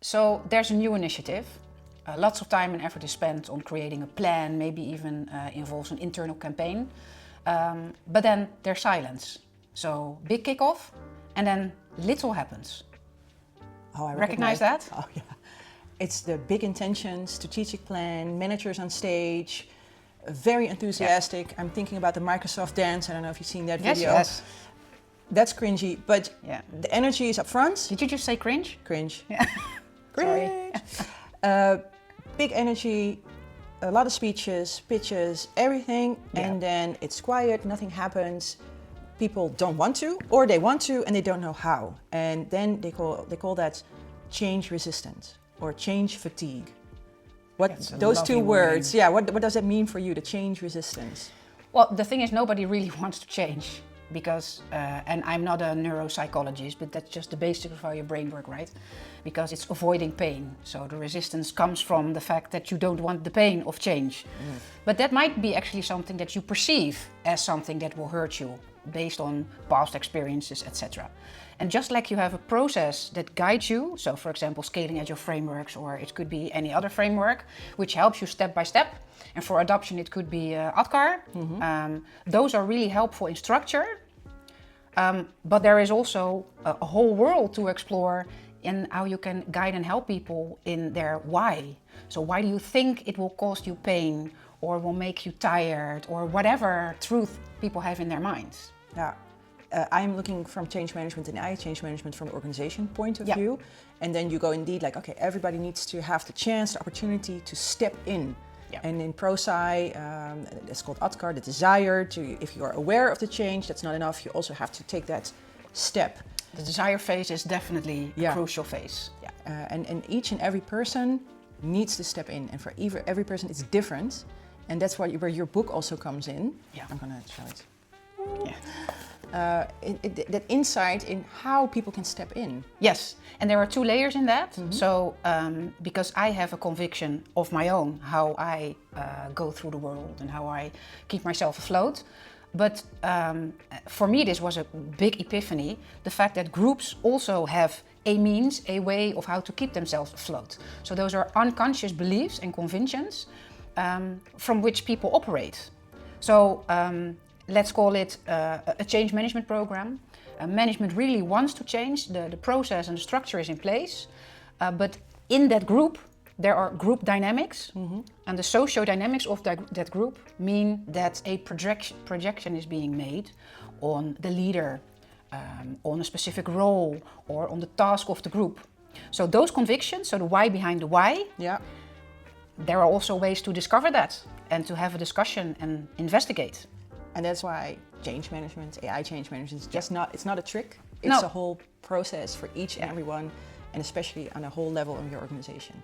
So there's a new initiative. Lots of time and effort is spent on creating a plan, maybe even involves an internal campaign. But then there's silence. So big kickoff, and then little happens. Oh, I Recognize that? Oh, yeah. It's the big intention, strategic plan, managers on stage, very enthusiastic. Yeah. I'm thinking about the Microsoft dance. I don't know if you've seen that video. Yes. That's cringy, but the energy is up front. Did you just say cringe? Cringe. Yeah. Cringe. Big energy, a lot of speeches, pitches, everything, and then it's quiet, nothing happens. People don't want to, or they want to and they don't know how. And then they call that change resistant or change fatigue. Those two words, what does that mean for you, the change resistance? Well, the thing is, nobody really wants to change because, and I'm not a neuropsychologist, but that's just the basics of how your brain works, right? Because it's avoiding pain. So the resistance comes from the fact that you don't want the pain of change. But that might be actually something that you perceive as something that will hurt you based on past experiences, etc. And just like you have a process that guides you, so for example, scaling agile frameworks, or it could be any other framework, which helps you step by step. And for adoption, it could be ATKAR. Those are really helpful in structure. But there is also a whole world to explore in how you can guide and help people in their why. So why do you think it will cause you pain or will make you tired or whatever truth people have in their minds? Yeah, I'm looking from change management and I change management from the organization point of view. And then you go indeed like, okay, everybody needs to have the chance, the opportunity to step in. And in ProSci, it's called ATKAR, the desire to, if you are aware of the change, that's not enough. You also have to take that step. The desire phase is definitely a crucial phase. And each and every person needs to step in. And for every person, it's different. And that's where your book also comes in. I'm going to show it. That insight in how people can step in. Yes, and there are two layers in that. So, because I have a conviction of my own, how I go through the world and how I keep myself afloat. But for me, this was a big epiphany, the fact that groups also have a means, a way of how to keep themselves afloat. So those are unconscious beliefs and convictions from which people operate. So let's call it a change management program. Management really wants to change, the process and the structure is in place, but in that group there are group dynamics, and the socio-dynamics of that group mean that a projection is being made on the leader, on a specific role, or on the task of the group. So those convictions, so the why behind the why, there are also ways to discover that and to have a discussion and investigate. And that's why change management, AI change management, is just it's not a trick. It's a whole process for each and everyone, and especially on a whole level of your organization.